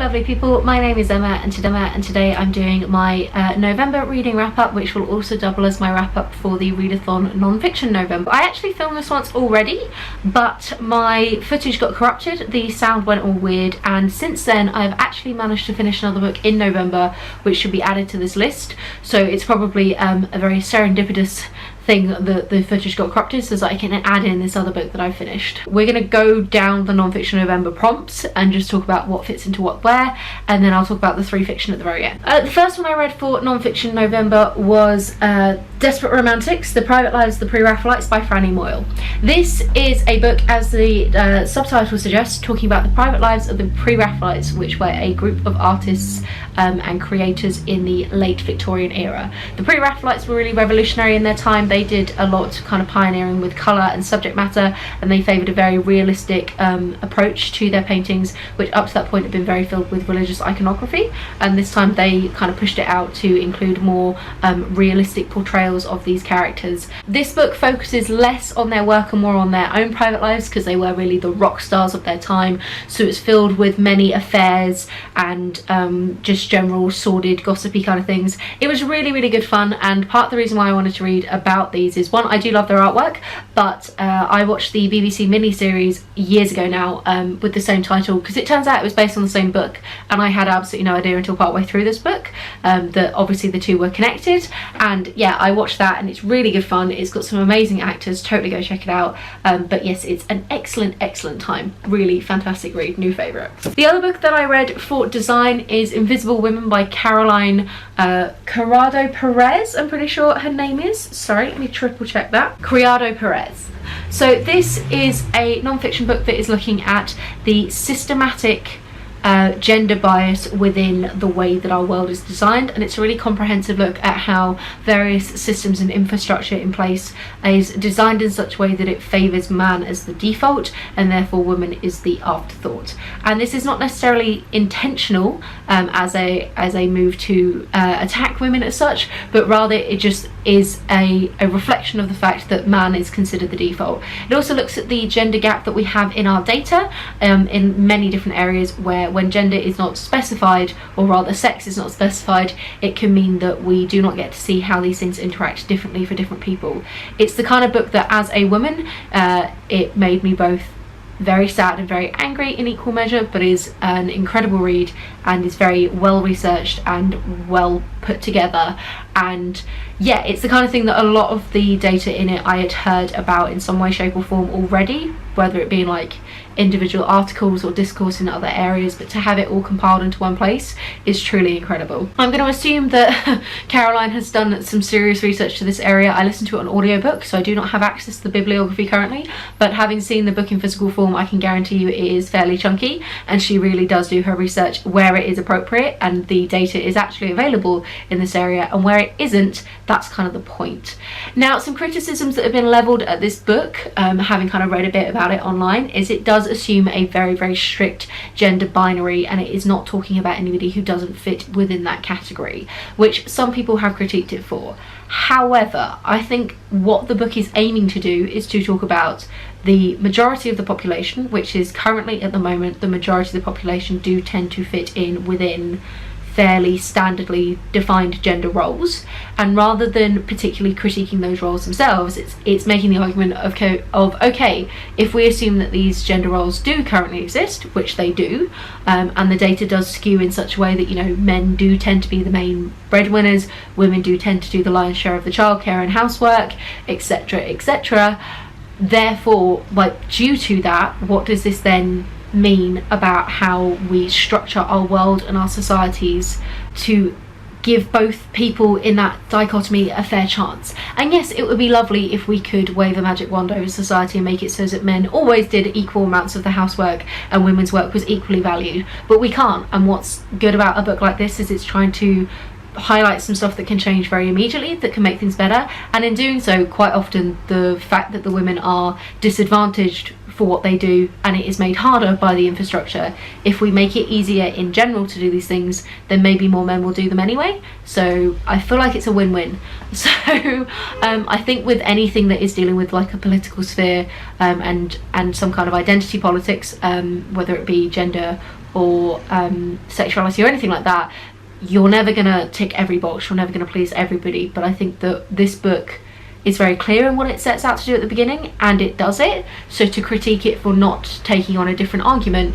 lovely people, my name is Emma and today I'm doing my November reading wrap up, which will also double as my wrap up for the readathon non-fiction November. I actually filmed this once already, but my footage got corrupted, the sound went all weird, and since then I've actually managed to finish another book in November which should be added to this list. So it's probably a very serendipitous thing that the footage got corrupted so that I can add in this other book that I finished. We're going to go down the non-fiction November prompts and just talk about what fits into what where, and then I'll talk about the 3 fiction at the very end. The first one I read for non-fiction November was Desperate Romantics, The Private Lives of the Pre-Raphaelites by Franny Moyle. This is a book, as the subtitle suggests, talking about the private lives of the Pre-Raphaelites, which were a group of artists and creators in the late Victorian era. The Pre-Raphaelites were really revolutionary in their time. They did a lot kind of pioneering with colour and subject matter, and they favoured a very realistic approach to their paintings, which up to that point had been very filled with religious iconography, and this time they kind of pushed it out to include more realistic portrayals of these characters. This book focuses less on their work and more on their own private lives, because they were really the rock stars of their time, so it's filled with many affairs and just general sordid gossipy kind of things. It was really good fun, and part of the reason why I wanted to read about these is, one, I do love their artwork, but I watched the BBC miniseries years ago now with the same title, because it turns out it was based on the same book, and I had absolutely no idea until partway through this book that obviously the two were connected. And yeah, I watched that and it's really good fun. It's got some amazing actors, totally go check it out. But yes, it's an excellent time, really fantastic read, new favourite. The other book that I read for design is Invisible Women by Caroline Criado-Perez, I'm pretty sure her name is. Sorry, let me triple check that. Criado-Perez. So this is a non-fiction book that is looking at the systematic gender bias within the way that our world is designed, and it's a really comprehensive look at how various systems and infrastructure in place is designed in such a way that it favours man as the default and therefore woman is the afterthought. And this is not necessarily intentional as a move to attack women as such, but rather it just is a reflection of the fact that man is considered the default. It also looks at the gender gap that we have in our data in many different areas, where when gender is not specified, or rather sex is not specified, it can mean that we do not get to see how these things interact differently for different people. It's the kind of book that, as a woman, it made me both very sad and very angry in equal measure, but is an incredible read and is very well researched and well put together. And yeah, it's the kind of thing that a lot of the data in it I had heard about in some way, shape or form already, whether it be like individual articles or discourse in other areas, but to have it all compiled into one place is truly incredible. I'm going to assume that Caroline has done some serious research to this area. I listened to it on audiobook, so I do not have access to the bibliography currently, but having seen the book in physical form, I can guarantee you it is fairly chunky, and she really does do her research where it is appropriate, and the data is actually available in this area, and where it isn't, that's kind of the point. Now, some criticisms that have been levelled at this book, having kind of read a bit about it online, is it does assume a very strict gender binary, and it is not talking about anybody who doesn't fit within that category, which some people have critiqued it for. However, I think what the book is aiming to do is to talk about the majority of the population, which is currently at the moment the majority of the population do tend to fit in within fairly standardly defined gender roles, and rather than particularly critiquing those roles themselves, it's making the argument of okay, if we assume that these gender roles do currently exist, which they do, and the data does skew in such a way that, you know, men do tend to be the main breadwinners, women do tend to do the lion's share of the childcare and housework, etc. Therefore, like, due to that, what does this then mean about how we structure our world and our societies to give both people in that dichotomy a fair chance? And yes, it would be lovely if we could wave a magic wand over society and make it so that men always did equal amounts of the housework and women's work was equally valued, but we can't. And what's good about a book like this is it's trying to highlight some stuff that can change very immediately, that can make things better, and in doing so, quite often the fact that the women are disadvantaged for what they do, and it is made harder by the infrastructure. If we make it easier in general to do these things, then maybe more men will do them anyway. So I feel like it's a win-win. So I think with anything that is dealing with like a political sphere and some kind of identity politics, whether it be gender or sexuality or anything like that, you're never gonna tick every box, you're never gonna please everybody. But I think that this book is very clear in what it sets out to do at the beginning, and it does it. So to critique it for not taking on a different argument,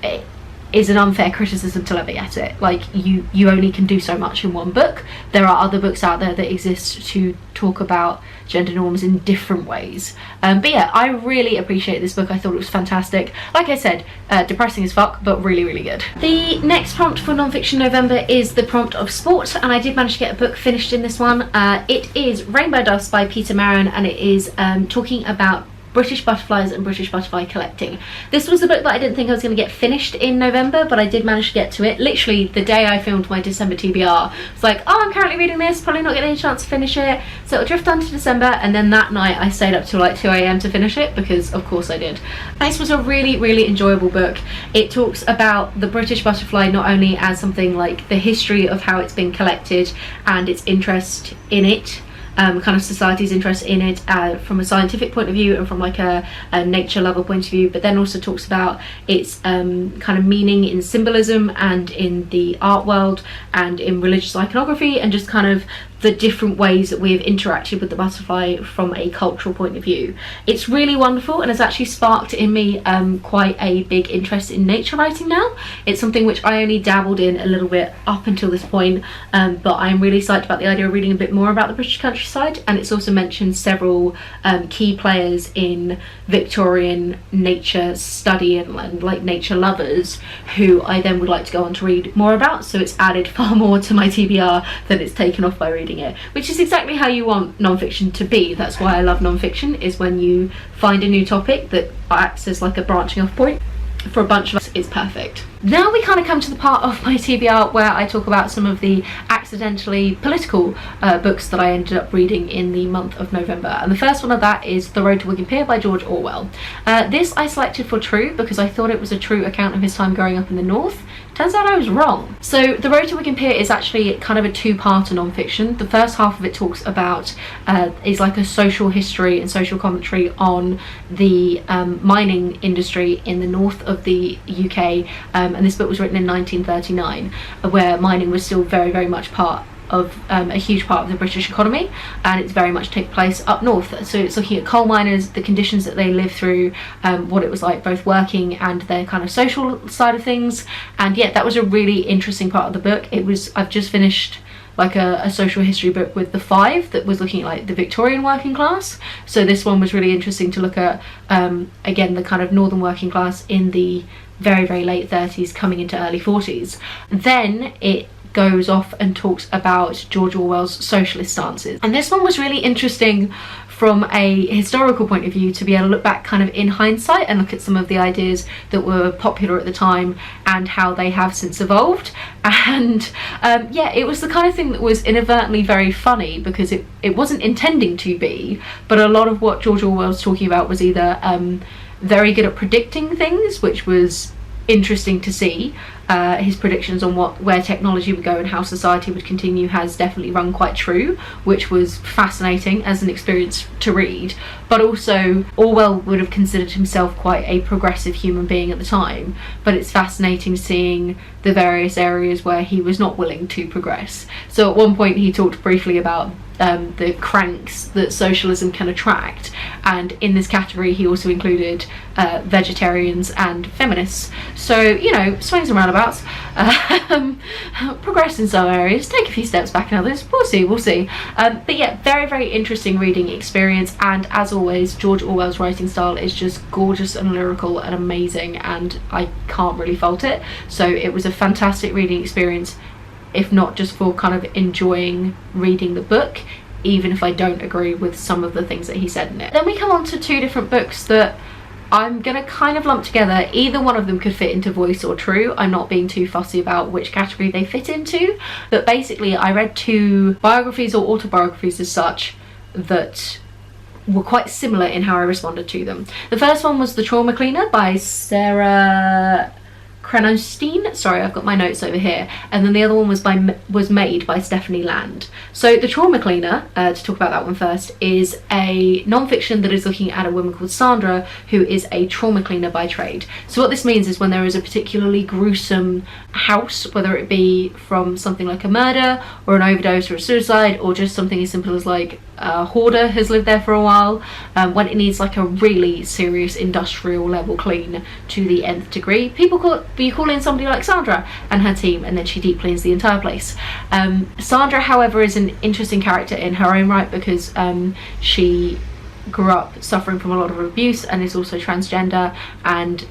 it is an unfair criticism to level at it. Like, you only can do so much in one book. There are other books out there that exist to talk about gender norms in different ways. But yeah, I really appreciate this book. I thought it was fantastic. Like I said, depressing as fuck, but really, really good. The next prompt for non-fiction November is the prompt of sport, and I did manage to get a book finished in this one. It is Rainbow Dust by Peter Marren, and it is talking about British butterflies and British butterfly collecting. This was the book that I didn't think I was going to get finished in November, but I did manage to get to it. Literally the day I filmed my December TBR, it's like, oh, I'm currently reading this, probably not getting a chance to finish it, so it'll drift on to December. And then that night I stayed up till like 2 AM to finish it, because of course I did. This was a really, really enjoyable book. It talks about the British butterfly not only as something like the history of how it's been collected and its interest in it, kind of society's interest in it from a scientific point of view and from like a nature level point of view, but then also talks about its kind of meaning in symbolism and in the art world and in religious iconography, and just kind of the different ways that we have interacted with the butterfly from a cultural point of view. It's really wonderful, and has actually sparked in me quite a big interest in nature writing now. It's something which I only dabbled in a little bit up until this point, but I'm really psyched about the idea of reading a bit more about the British countryside. And it's also mentioned several key players in Victorian nature study and like nature lovers, who I then would like to go on to read more about. So it's added far more to my TBR than it's taken off by reading it, which is exactly how you want non-fiction to be. That's why I love non-fiction, is when you find a new topic that acts as like a branching off point. For a bunch of us, it's perfect. Now we kind of come to the part of my TBR where I talk about some of the accidentally political books that I ended up reading in the month of November. And the first one of that is The Road to Wigan Pier by George Orwell. This I selected for true because I thought it was a true account of his time growing up in the north. Turns out I was wrong. So The Road to Wigan Pier is actually kind of a two-parter non-fiction. The first half of it talks about, is like a social history and social commentary on the mining industry in the north of the UK, and this book was written in 1939, where mining was still very, very much part of a huge part of the British economy, and it's very much take place up north. So it's looking at coal miners, the conditions that they live through, what it was like both working and their kind of social side of things. And yeah, that was a really interesting part of the book. I've just finished like a social history book with The Five that was looking at like the Victorian working class, so this one was really interesting to look at again the kind of northern working class in the very, very late 30s coming into early 40s. Then it goes off and talks about George Orwell's socialist stances, and this one was really interesting from a historical point of view, to be able to look back kind of in hindsight and look at some of the ideas that were popular at the time and how they have since evolved. And yeah, it was the kind of thing that was inadvertently very funny, because it wasn't intending to be, but a lot of what George Orwell was talking about was either very good at predicting things, which was interesting to see. His predictions on where technology would go and how society would continue has definitely rung quite true, which was fascinating as an experience to read. But also Orwell would have considered himself quite a progressive human being at the time, but it's fascinating seeing the various areas where he was not willing to progress. So at one point he talked briefly about the cranks that socialism can attract, and in this category he also included vegetarians and feminists. So, you know, swings and roundabouts. Progress in some areas, take a few steps back in others. We'll see. But yeah, very, very interesting reading experience, and as always George Orwell's writing style is just gorgeous and lyrical and amazing, and I can't really fault it. So it was a fantastic reading experience, if not just for kind of enjoying reading the book, even if I don't agree with some of the things that he said in it. Then we come on to two different books that I'm gonna kind of lump together. Either one of them could fit into voice or true. I'm not being too fussy about which category they fit into, but basically I read two biographies or autobiographies as such that were quite similar in how I responded to them. The first one was The Trauma Cleaner by Sarah Kranostein, sorry, I've got my notes over here, and then the other one was Maid by Stephanie Land. So The Trauma Cleaner, to talk about that one first, is a non-fiction that is looking at a woman called Sandra who is a trauma cleaner by trade. So what this means is when there is a particularly gruesome house, whether it be from something like a murder or an overdose or a suicide, or just something as simple as like a hoarder has lived there for a while, when it needs like a really serious industrial level clean to the nth degree, people be calling somebody like Sandra and her team, and then she deep cleans the entire place. Sandra, however, is an interesting character in her own right because she grew up suffering from a lot of abuse and is also transgender, and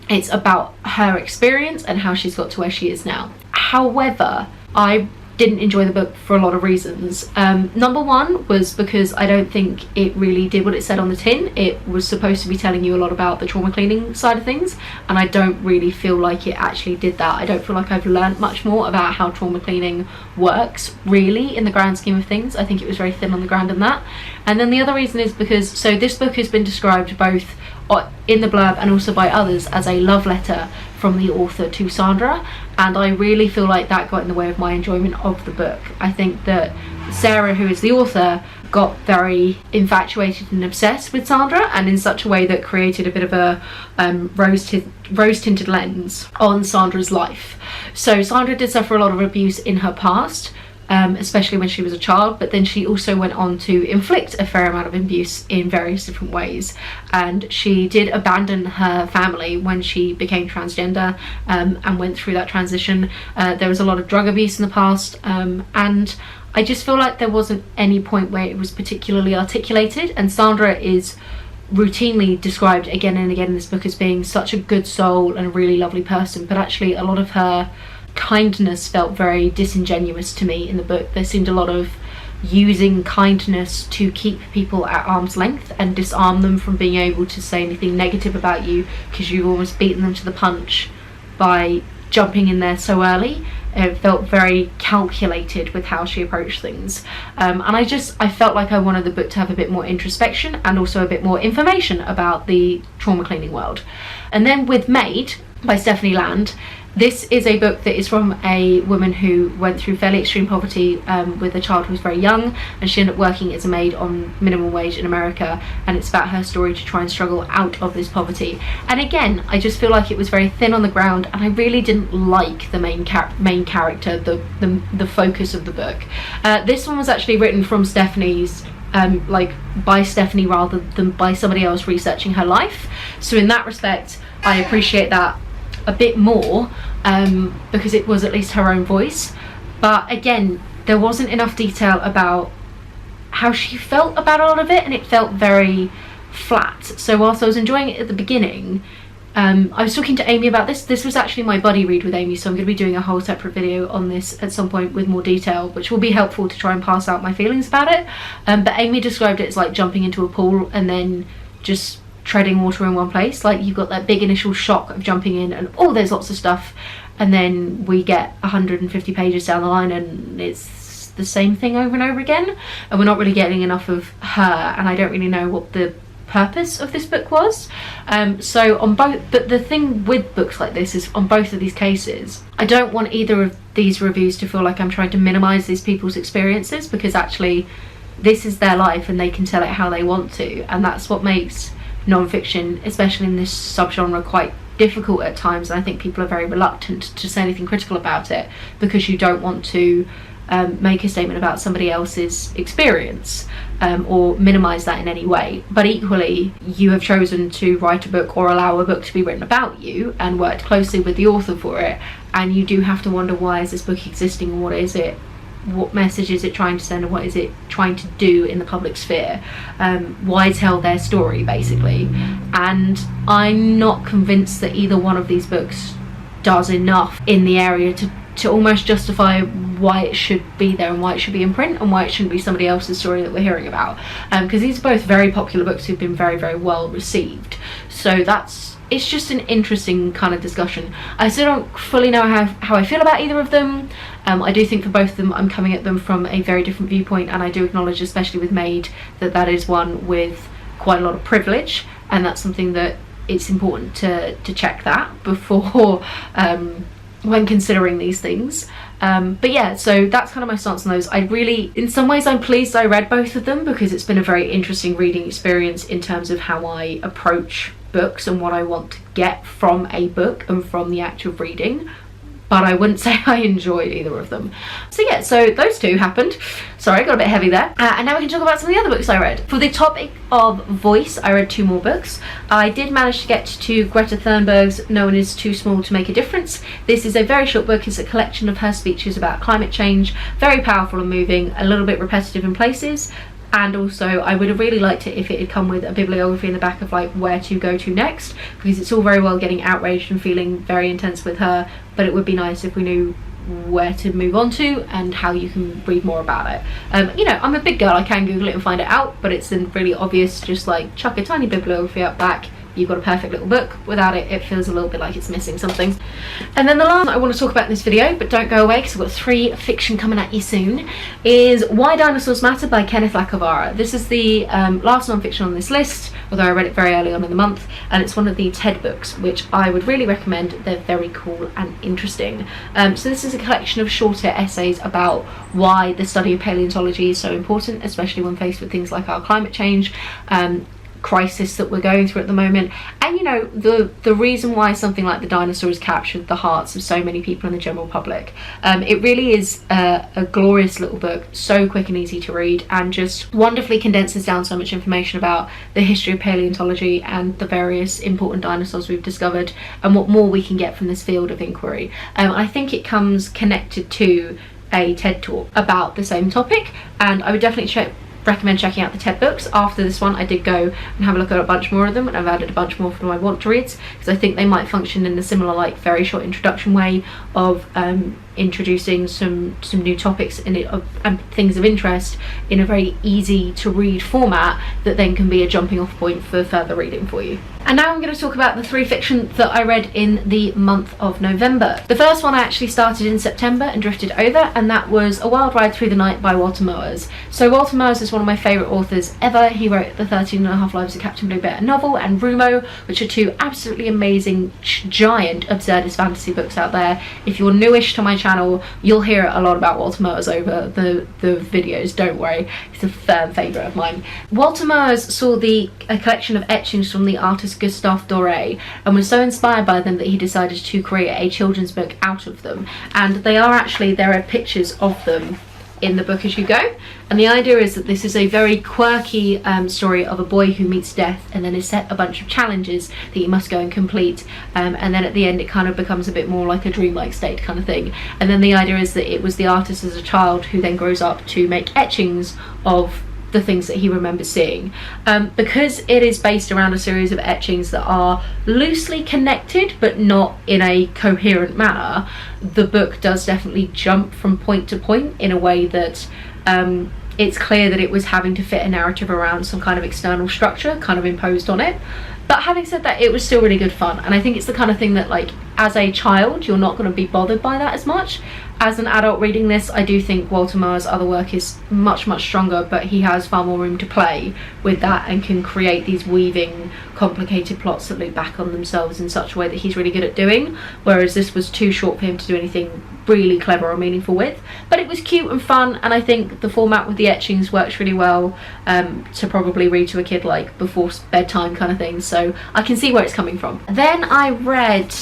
it's about her experience and how she's got to where she is now. However, I didn't enjoy the book for a lot of reasons. Number one was because I don't think it really did what it said on the tin. It was supposed to be telling you a lot about the trauma cleaning side of things, and I don't really feel like it actually did that. I don't feel like I've learned much more about how trauma cleaning works really in the grand scheme of things. I think it was very thin on the ground in that. And then the other reason is because, so this book has been described both in the blurb and also by others as a love letter from the author to Sandra, and I really feel like that got in the way of my enjoyment of the book. I think that Sarah, who is the author, got very infatuated and obsessed with Sandra, and in such a way that created a bit of a rose-tinted lens on Sandra's life. So Sandra did suffer a lot of abuse in her past, especially when she was a child, but then she also went on to inflict a fair amount of abuse in various different ways, and she did abandon her family when she became transgender and went through that transition. There was a lot of drug abuse in the past, and I just feel like there wasn't any point where it was particularly articulated, and Sandra is routinely described again and again in this book as being such a good soul and a really lovely person, but actually a lot of her kindness felt very disingenuous to me in the book. There seemed a lot of using kindness to keep people at arm's length and disarm them from being able to say anything negative about you because you've almost beaten them to the punch by jumping in there so early. It felt very calculated with how she approached things, and I felt like I wanted the book to have a bit more introspection and also a bit more information about the trauma cleaning world. And then with Maid by Stephanie Land, this is a book that is from a woman who went through fairly extreme poverty with a child who was very young, and she ended up working as a maid on minimum wage in America, and it's about her story to try and struggle out of this poverty. And again, I just feel like it was very thin on the ground, and I really didn't like the main character, the focus of the book. This one was actually written from Stephanie's by Stephanie rather than by somebody else researching her life, so in that respect I appreciate that a bit more, because it was at least her own voice. But again, there wasn't enough detail about how she felt about all of it, and it felt very flat. So whilst I was enjoying it at the beginning, I was talking to Amy about this was actually my buddy read with Amy, so I'm going to be doing a whole separate video on this at some point with more detail, which will be helpful to try and pass out my feelings about it. But Amy described it as like jumping into a pool and then just treading water in one place. Like, you've got that big initial shock of jumping in and there's lots of stuff, and then we get 150 pages down the line and it's the same thing over and over again, and we're not really getting enough of her, and I don't really know what the purpose of this book was. So on both, but the thing with books like this is on both of these cases, I don't want either of these reviews to feel like I'm trying to minimize these people's experiences, because actually this is their life and they can tell it how they want to, and that's what makes non-fiction, especially in this subgenre, quite difficult at times. And I think people are very reluctant to say anything critical about it because you don't want to make a statement about somebody else's experience or minimize that in any way. But equally, you have chosen to write a book or allow a book to be written about you and worked closely with the author for it, and you do have to wonder, why is this book existing, and what message is it trying to send, and what is it trying to do in the public sphere? Why tell their story, basically? And I'm not convinced that either one of these books does enough in the area to almost justify why it should be there and why it should be in print and why it shouldn't be somebody else's story that we're hearing about, because these are both very popular books who've been very, very well received. So it's just an interesting kind of discussion. I still don't fully know how I feel about either of them. I do think for both of them I'm coming at them from a very different viewpoint, and I do acknowledge, especially with Maid, that is one with quite a lot of privilege, and that's something that it's important to check that before when considering these things. But yeah, so that's kind of my stance on those. I really, in some ways, I'm pleased I read both of them, because it's been a very interesting reading experience in terms of how I approach books and what I want to get from a book and from the act of reading. But I wouldn't say I enjoyed either of them. So yeah, so those two happened. Sorry, got a bit heavy there. And now we can talk about some of the other books I read. For the topic of voice, I read 2 more books. I did manage to get to Greta Thunberg's No One Is Too Small to Make a Difference. This is a very short book. It's a collection of her speeches about climate change. Very powerful and moving, a little bit repetitive in places. And also I would have really liked it if it had come with a bibliography in the back of like where to go to next, because it's all very well getting outraged and feeling very intense with her, but it would be nice if we knew where to move on to and how you can read more about it. You know, I'm a big girl, I can Google it and find it out, but it's really obvious, just like chuck a tiny bibliography up back, you've got a perfect little book. Without it, it feels a little bit like it's missing something. And then the last I want to talk about in this video, but don't go away because I've got 3 fiction coming at you soon, is Why Dinosaurs Matter by Kenneth Lacovara. This is the last non-fiction on this list, although I read it very early on in the month, and it's one of the TED books, which I would really recommend. They're very cool and interesting. So this is a collection of shorter essays about why the study of paleontology is so important, especially when faced with things like our climate change crisis that we're going through at the moment, and you know, the reason why something like the dinosaurs captured the hearts of so many people in the general public. It really is a glorious little book, so quick and easy to read, and just wonderfully condenses down so much information about the history of paleontology and the various important dinosaurs we've discovered and what more we can get from this field of inquiry. I think it comes connected to a TED talk about the same topic, and I would definitely recommend checking out the TED books. After this one I did go and have a look at a bunch more of them, and I've added a bunch more for my want to reads, because I think they might function in a similar, like, very short introduction way of introducing some new topics in it and things of interest in a very easy to read format that then can be a jumping off point for further reading for you. And now I'm going to talk about the 3 fiction that I read in the month of November. The first one I actually started in September and drifted over, and that was A Wild Ride Through the Night by Walter Moers. So Walter Moers is one of my favourite authors ever. He wrote the 13.5 Lives of Captain Bluebeard novel and Rumo, which are 2 absolutely amazing, giant, absurdist fantasy books out there. If you're newish to my channel, you'll hear a lot about Walter Moers over the videos, don't worry. He's a firm favourite of mine. Walter Moers saw a collection of etchings from the artist Gustave Doré and was so inspired by them that he decided to create a children's book out of them, and there are pictures of them in the book as you go, and the idea is that this is a very quirky story of a boy who meets death and then is set a bunch of challenges that he must go and complete, and then at the end it kind of becomes a bit more like a dreamlike state kind of thing. And then the idea is that it was the artist as a child who then grows up to make etchings of the things that he remembers seeing. Because it is based around a series of etchings that are loosely connected but not in a coherent manner, the book does definitely jump from point to point in a way that it's clear that it was having to fit a narrative around some kind of external structure kind of imposed on it. But having said that, it was still really good fun, and I think it's the kind of thing that, like, as a child you're not going to be bothered by that as much. As an adult reading this, I do think Walter Moers' other work is much stronger, but he has far more room to play with that and can create these weaving, complicated plots that loop back on themselves in such a way that he's really good at doing, whereas this was too short for him to do anything really clever or meaningful with. But it was cute and fun, and I think the format with the etchings works really well to probably read to a kid like before bedtime kind of thing, so I can see where it's coming from. Then I read,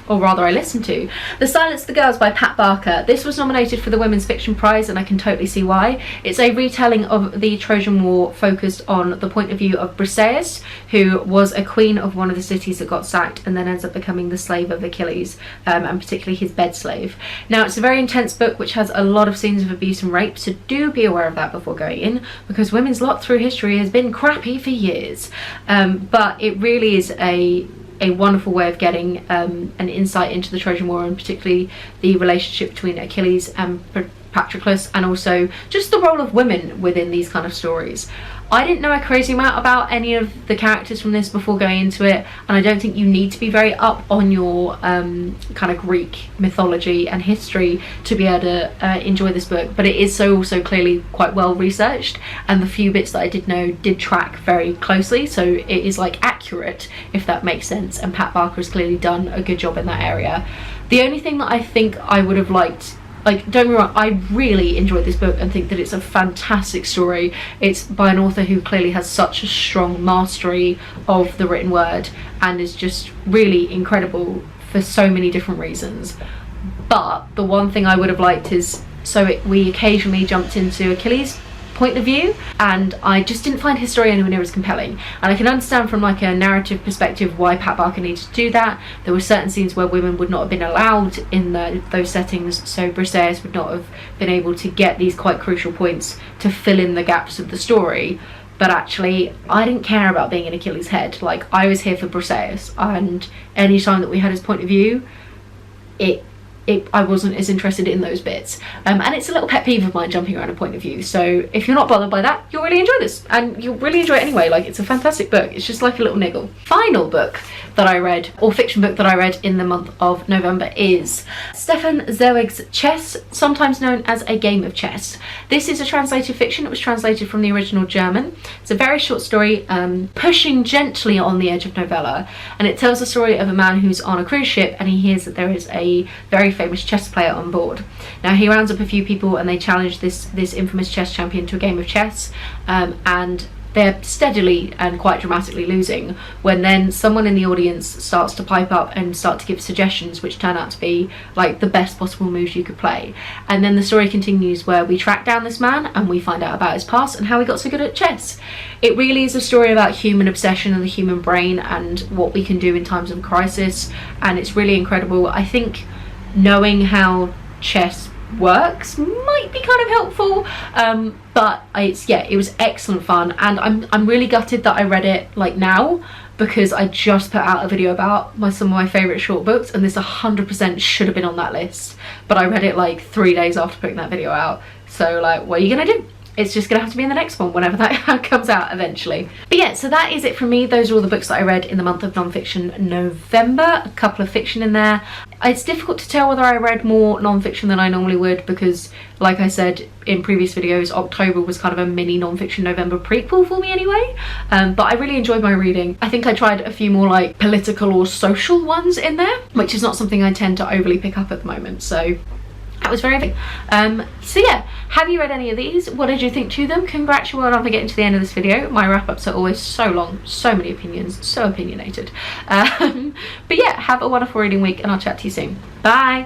or rather I listened to, The Silence of the Girls by Pat Barker. This was nominated for the Women's Fiction Prize, and I can totally see why. It's a retelling of the Trojan War focused on the point of view of Briseis, who was a queen of one of the cities that got sacked and then ends up becoming the slave of Achilles, and particularly his bed slave. Now, it's a very intense book which has a lot of scenes of abuse and rape, so do be aware of that before going in, because women's lot through history has been crappy for years. But it really is a wonderful way of getting an insight into the Trojan War, and particularly the relationship between Achilles and Patroclus, and also just the role of women within these kind of stories. I didn't know a crazy amount about any of the characters from this before going into it, and I don't think you need to be very up on your kind of Greek mythology and history to be able to enjoy this book, but it is so also clearly quite well researched, and the few bits that I did know did track very closely, so it is like accurate, if that makes sense, and Pat Barker has clearly done a good job in that area. The only thing that I think I would have liked, like, don't get me wrong, I really enjoyed this book and think that it's a fantastic story. It's by an author who clearly has such a strong mastery of the written word and is just really incredible for so many different reasons. But the one thing I would have liked is, we occasionally jumped into Achilles' point of view, and I just didn't find his story anywhere near as compelling. And I can understand from like a narrative perspective why Pat Barker needed to do that. There were certain scenes where women would not have been allowed in those settings, so Briseis would not have been able to get these quite crucial points to fill in the gaps of the story. But actually, I didn't care about being in Achilles' head. Like, I was here for Briseis, and any time that we had his point of view, I wasn't as interested in those bits, and it's a little pet peeve of mine, jumping around a point of view. So if you're not bothered by that, you'll really enjoy this, and you'll really enjoy it anyway. Like, it's a fantastic book. It's just like a little niggle. Final book that I read, or fiction book that I read in the month of November, is Stefan Zweig's Chess, sometimes known as A Game of Chess. This is a translated fiction. It was translated from the original German. It's a very short story, pushing gently on the edge of novella, and it tells the story of a man who's on a cruise ship and he hears that there is a very famous chess player on board. Now he rounds up a few people and they challenge this infamous chess champion to a game of chess, and they're steadily and quite dramatically losing, when then someone in the audience starts to pipe up and start to give suggestions which turn out to be like the best possible moves you could play. And then the story continues where we track down this man and we find out about his past and how he got so good at chess. It really is a story about human obsession and the human brain and what we can do in times of crisis, and it's really incredible. I think knowing how chess works might be kind of helpful, but it was excellent fun, and I'm really gutted that I read it like now, because I just put out a video about some of my favourite short books, and this 100% should have been on that list, but I read it like 3 days after putting that video out. So like, what are you gonna do? It's just gonna have to be in the next one whenever that comes out eventually. But yeah, so that is it from me. Those are all the books that I read in the month of non-fiction November. A couple of fiction in there. It's difficult to tell whether I read more non-fiction than I normally would, because like I said in previous videos, October was kind of a mini non-fiction November prequel for me anyway. But I really enjoyed my reading. I think I tried a few more like political or social ones in there, which is not something I tend to overly pick up at the moment. So that was very big. So yeah, have you read any of these? What did you think to them? Congrats, you're well done for getting to the end of this video. My wrap-ups are always so long, so many opinions, so opinionated. But yeah, have a wonderful reading week, and I'll chat to you soon. Bye!